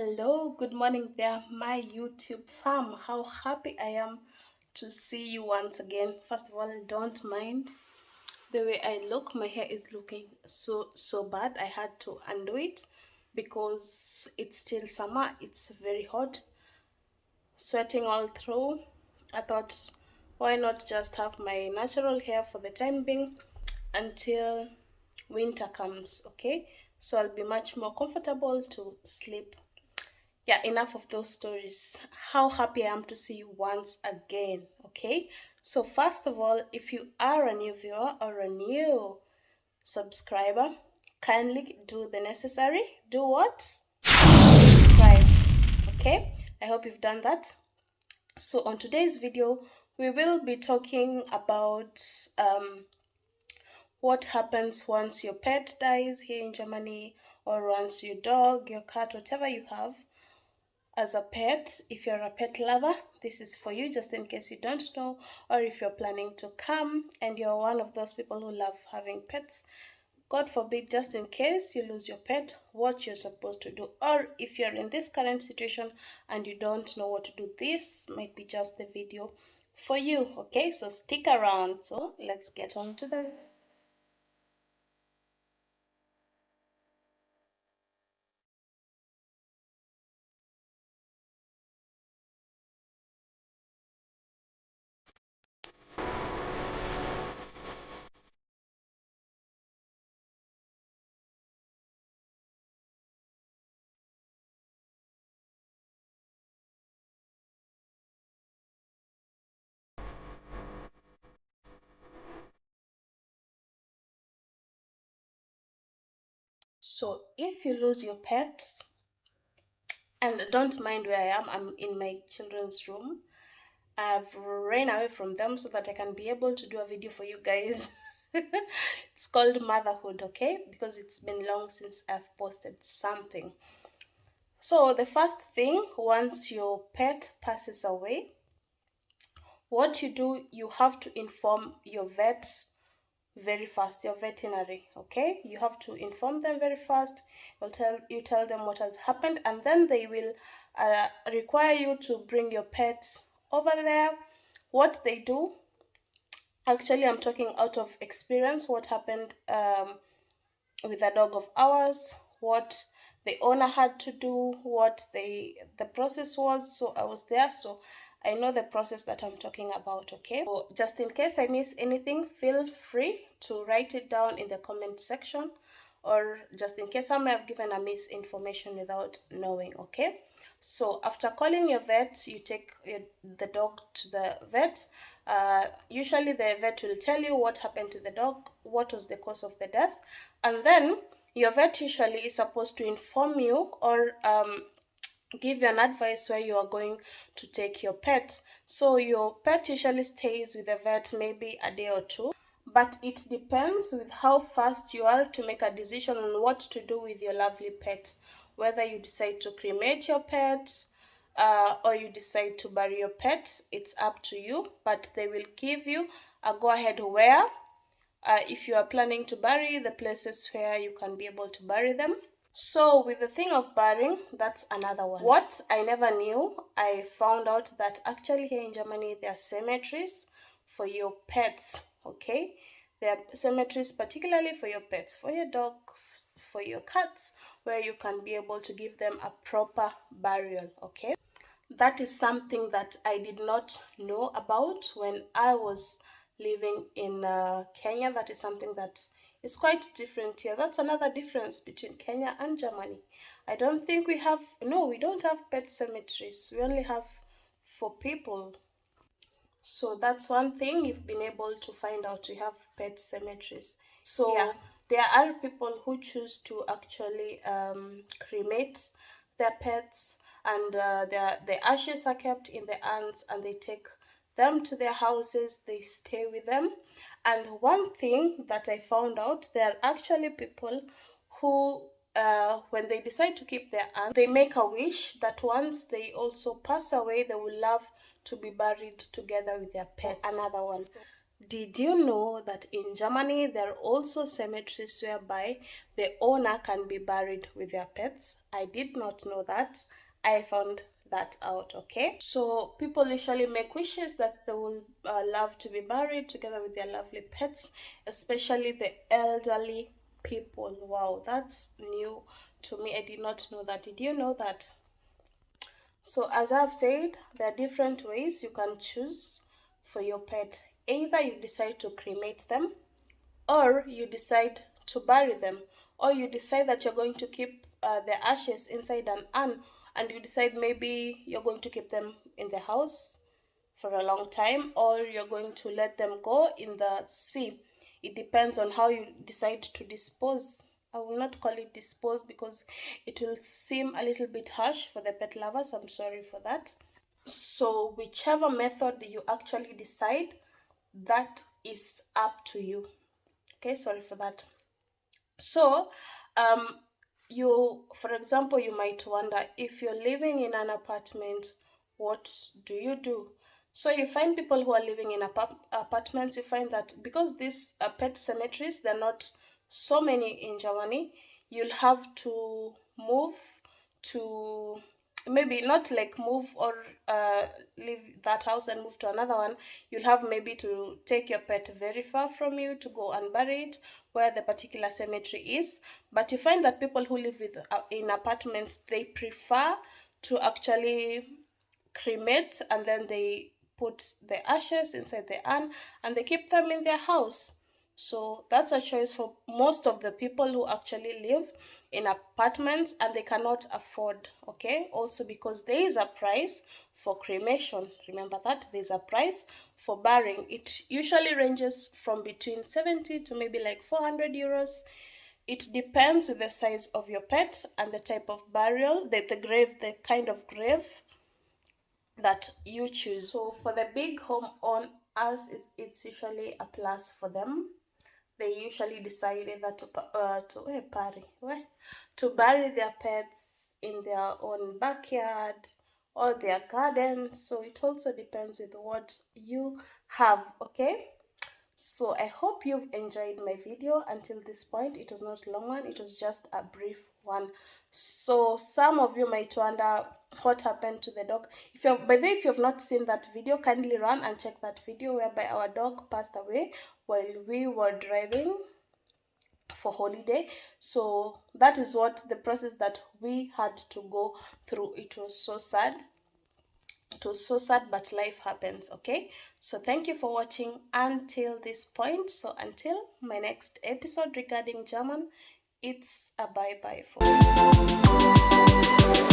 Hello, good morning there, my YouTube fam. How happy I am to see you once again. First of all, don't mind the way I look. My hair is looking so bad. I had to undo it because it's still summer. It's very hot, sweating all through. I thought, why not just have my natural hair for the time being until winter comes, okay? So I'll be much more comfortable to sleep. Yeah, enough of those stories. How happy I am to see you once again. Okay, so first of all, if you are a new viewer or a new subscriber, kindly do the necessary. Do what? Subscribe. Okay, I hope you've done that. So on today's video we will be talking about what happens once your pet dies here in Germany, or once your dog, your cat, whatever you have as a pet. If you're a pet lover, this is for you, just in case you don't know, or if you're planning to come and you're one of those people who love having pets, God forbid, just in case you lose your pet, what you're supposed to do. Or if you're in this current situation and you don't know what to do, this might be just the video for you. Okay, so stick around. So let's get on to the so if you lose your pet, and don't mind where I am, I'm in my children's room. I've ran away from them so that I can be able to do a video for you guys. It's called motherhood, okay? Because it's been long since I've posted something. So the first thing, once your pet passes away, what you do, you have to inform your vet very fast, your veterinary. Okay, you have to inform them very fast. You tell them what has happened, and then they will require you to bring your pet over there. What they do, actually, I'm talking out of experience, what happened with a dog of ours, what the owner had to do, what the process was. So I was there, so I know the process that I'm talking about. Okay, so just in case I miss anything, feel free to write it down in the comment section, or just in case I may have given a misinformation without knowing. Okay, so after calling your vet, you take the dog to the vet. Usually the vet will tell you what happened to the dog, what was the cause of the death, and then your vet usually is supposed to inform you, or give you an advice where you are going to take your pet. So your pet usually stays with the vet maybe a day or two, but it depends with how fast you are to make a decision on what to do with your lovely pet, whether you decide to cremate your pet, or you decide to bury your pet. It's up to you, but they will give you a go ahead where, if you are planning to bury, the places where you can be able to bury them. So with the thing of burying, that's another one. What I never knew, I found out that actually here in Germany there are cemeteries for your pets. Okay, there are cemeteries particularly for your pets, for your dog, for your cats, where you can be able to give them a proper burial. Okay, that is something that I did not know about when I was living in Kenya. That is something that is quite different here. That's another difference between Kenya and Germany. I don't think we have, no, we don't have pet cemeteries. We only have for people. So that's one thing you've been able to find out. We have pet cemeteries. So yeah, there are people who choose to actually cremate their pets, and the ashes are kept in the urns, and they take them to their houses. They stay with them. And one thing that I found out, there are actually people who, when they decide to keep their urn, they make a wish that once they also pass away, they will love to be buried together with their pets. Another one. Did you know that in Germany there are also cemeteries whereby the owner can be buried with their pets? I did not know that. I found that out, okay? So people usually make wishes that they will love to be buried together with their lovely pets, especially the elderly people. Wow, that's new to me. I did not know that. Did you know that? So, as I've said, there are different ways you can choose for your pet. Either you decide to cremate them, or you decide to bury them, or you decide that you're going to keep the ashes inside an urn, and you decide maybe you're going to keep them in the house for a long time, or you're going to let them go in the sea. It depends on how you decide to dispose. I will not call it dispose because it will seem a little bit harsh for the pet lovers. I'm sorry for that. So, whichever method you actually decide, that is up to you. Okay, sorry for that. So, um, for example, you might wonder if you're living in an apartment, what do you do? So you find people who are living in apartments. You find that because these pet cemeteries, they're not so many in Germany, you'll have to move to, maybe not like move or leave that house and move to another one. You'll have maybe to take your pet very far from you to go and bury it where the particular cemetery is. But you find that people who live in apartments, they prefer to actually cremate, and then they put the ashes inside the urn and they keep them in their house. So that's a choice for most of the people who actually live in apartments and they cannot afford. Okay, also because there is a price for cremation. Remember that there's a price for burying. It usually ranges from between 70 to maybe like 400 euros. It depends with the size of your pet and the type of burial, the grave, the kind of grave that you choose. So for the big home owners, it's usually a plus for them. They usually decide either to bury their pets in their own backyard or their garden. So it also depends with what you have. Okay, so I hope you've enjoyed my video until this point. It was not a long one, it was just a brief one. So some of you might wonder what happened to the dog. By the way, if you have not seen that video, kindly run and check that video whereby our dog passed away while we were driving for holiday. So that is what the process that we had to go through. It was so sad, but life happens. Okay, so thank you for watching until this point. So until my next episode regarding German, it's a bye bye for me.